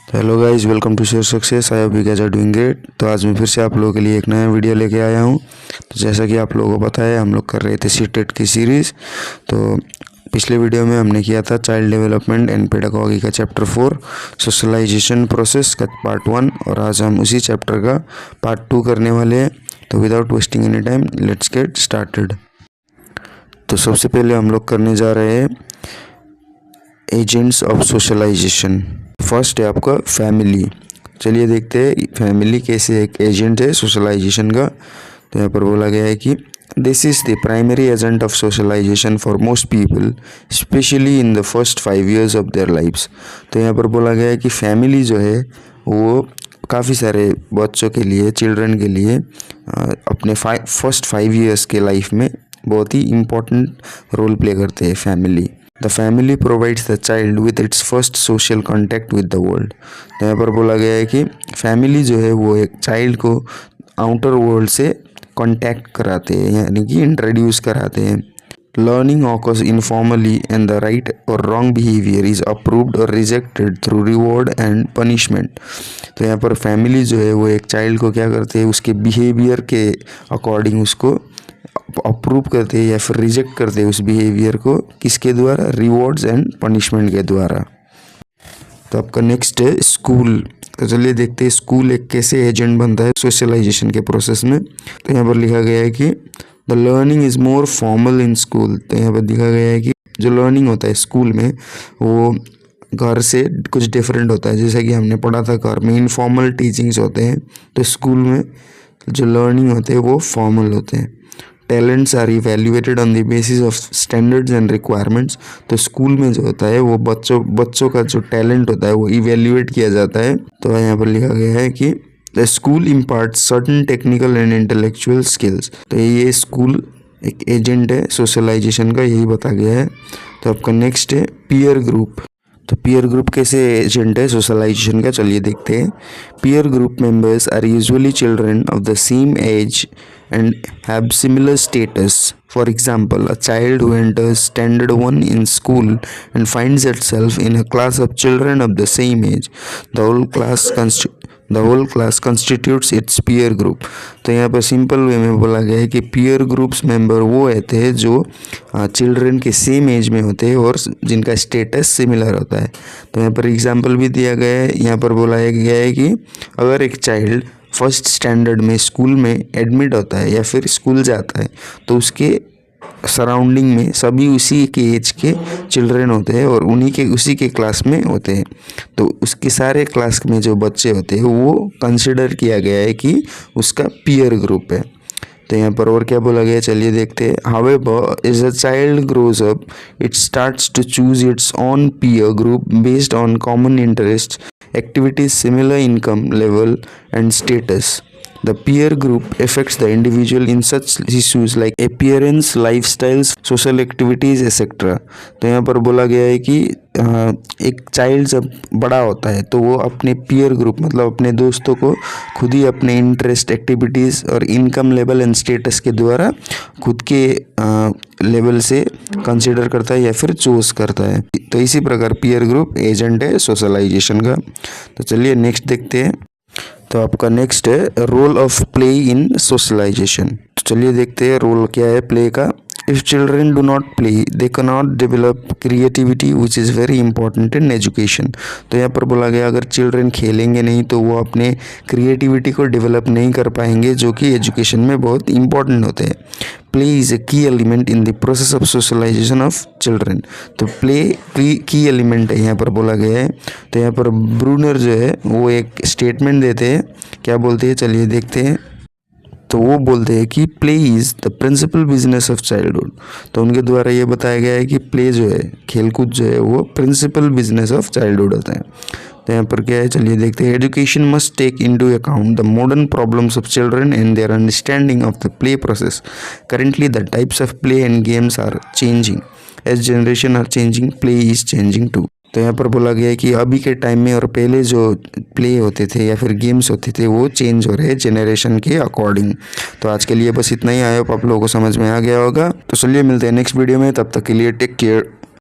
Hello guys, welcome to Share Success. I hope you guys are doing great. तो आज मैं फिर से आप लोगों के लिए एक नया वीडियो लेके आया हूँ। तो जैसा कि आप लोगों को पता है, हम लोग कर रहे थे सीटेट की सीरीज़। तो पिछले वीडियो में हमने किया था चाइल्ड डेवलपमेंट एंड पेडागॉजी का चैप्टर 4 सोशलाइजेशन प्रोसेस का पार्ट 1, और आज हम उसी चैप्टर का पार्ट 2 करने वाले हैं। तो without wasting any time let's get started. तो सबसे पहले हम लोग करने जा रहे हैं एजेंट्स ऑफ सोशलाइजेशन। फर्स्ट है आपका फैमिली। चलिए देखते हैं फैमिली कैसे एक एजेंट है सोशलाइजेशन का। तो यहाँ पर बोला गया है कि this is the primary agent of socialisation for most people specially in the first 5 years of their lifes. तो यहाँ पर बोला गया है कि फैमिली जो है वो काफ़ी सारे बच्चों के लिए, चिल्ड्रन के लिए अपने फर्स्ट 5 years के लाइफ में बहुत ही इम्पोर्टेंट रोल प्ले करते हैं family. The family provides the child with its first social contact with the world. तो यहाँ पर बोला गया है कि फैमिली जो है वो एक चाइल्ड को आउटर वर्ल्ड से कॉन्टैक्ट कराते हैं, यानी कि इंट्रोड्यूस कराते हैं। Learning occurs informally and the right और रॉन्ग बिहेवियर इज अप्रूव्ड और rejected through reward and punishment. तो यहाँ पर फैमिली जो है वो एक चाइल्ड को क्या करते हैं, उसके बिहेवियर के अकॉर्डिंग उसको अप्रूव करते हैं या फिर रिजेक्ट करते हैं उस बिहेवियर को, किसके द्वारा? रिवॉर्ड्स एंड पनिशमेंट के द्वारा। तो आपका नेक्स्ट है स्कूल। तो चलिए देखते हैं स्कूल एक कैसे एजेंट बनता है सोशलाइजेशन के प्रोसेस में। तो यहाँ पर लिखा गया है कि the learning is more formal in school. तो यहाँ पर दिखा गया है कि जो लर्निंग होता है स्कूल में वो घर से कुछ डिफरेंट होता है। जैसा कि हमने पढ़ा था, घर में इनफॉर्मल टीचिंग्स होते हैं, तो स्कूल में जो लर्निंग होते हैं वो फॉर्मल होते हैं। Talents are evaluated on the basis of standards and requirements. तो स्कूल में जो होता है वो बच्चों का जो टैलेंट होता है वो इवेल्युएट किया जाता है। तो यहाँ पर लिखा गया है कि the school imparts certain technical and intellectual skills. तो ये स्कूल एक एजेंट है सोशलाइजेशन का, यही बता गया है। तो आपका नेक्स्ट है पीयर ग्रुप। तो पीयर ग्रुप कैसे एजेंट है सोशलाइजेशन का, चलिए देखते हैं। Peer group members are usually children of the same age and have similar status. For example, a child who enters standard 1 in school and finds itself in a class of children of the same age, the whole class constitutes its peer group. तो यहाँ पर simple way में बोला गया है कि peer groups member वो होते हैं जो चिल्ड्रन के सेम एज में होते हैं और जिनका स्टेटस सिमिलर होता है। तो यहाँ पर एग्जाम्पल भी दिया गया है। यहाँ पर बोला गया है कि अगर एक चाइल्ड फर्स्ट स्टैंडर्ड में स्कूल में एडमिट होता है या फिर स्कूल जाता है, तो उसके सराउंडिंग में सभी उसी के एज के चिल्ड्रन होते हैं और उसी के क्लास में होते हैं। तो उसके सारे क्लास में जो बच्चे होते हैं वो कंसिडर किया गया है कि उसका पीयर ग्रुप है। तो यहाँ पर और क्या बोला गया, चलिए देखते हैं। However as a child grows up it starts to choose its own peer group based on common interest, activities, similar income level and status. The peer group affects the individual in such issues like appearance, lifestyles, social activities, etc. तो यहाँ पर बोला गया है कि एक child जब बड़ा होता है तो वो अपने पीयर ग्रुप मतलब अपने दोस्तों को खुद ही अपने इंटरेस्ट, एक्टिविटीज़ और इनकम लेवल एंड स्टेटस के द्वारा खुद के लेवल से कंसिडर करता है या फिर चूज करता है। तो इसी प्रकार पीयर ग्रुप एजेंट है सोशलाइजेशन का। तो चलिए नेक्स्ट देखते हैं। तो आपका नेक्स्ट है role of play in socialisation. तो चलिए देखते हैं रोल क्या है प्ले का। If children do not play, they cannot develop creativity, which is very important in education. तो यहाँ पर बोला गया अगर चिल्ड्रन खेलेंगे नहीं तो वो अपने क्रिएटिविटी को डेवलप नहीं कर पाएंगे, जो कि एजुकेशन में बहुत इंपॉर्टेंट होते हैं। Play is a key element in the process of socialisation of children. तो प्ले की एलिमेंट है यहाँ पर बोला गया है। तो यहाँ पर ब्रूनर जो है वो एक स्टेटमेंट देते हैं, क्या बोलते हैं चलिए देखते हैं। तो वो बोलते हैं कि play is the principal business of childhood. तो उनके द्वारा ये बताया गया है कि प्ले जो है, खेलकूद जो है, वो प्रिंसिपल बिजनेस ऑफ चाइल्डहुड होता है। तो यहाँ पर क्या है चलिए देखते हैं। Education must take into account the modern problems of children and their understanding of the play process. Currently the types of play and games are changing as generation are changing, play is changing too. तो यहाँ पर बोला गया है कि अभी के time में और पहले जो प्ले होते थे या फिर गेम्स होते थे वो चेंज हो रहे हैं जनरेशन के अकॉर्डिंग। तो आज के लिए बस इतना ही। आई होप आप लोगों को समझ में आ गया होगा। तो चलिए मिलते हैं नेक्स्ट वीडियो में, तब तक के लिए टेक केयर।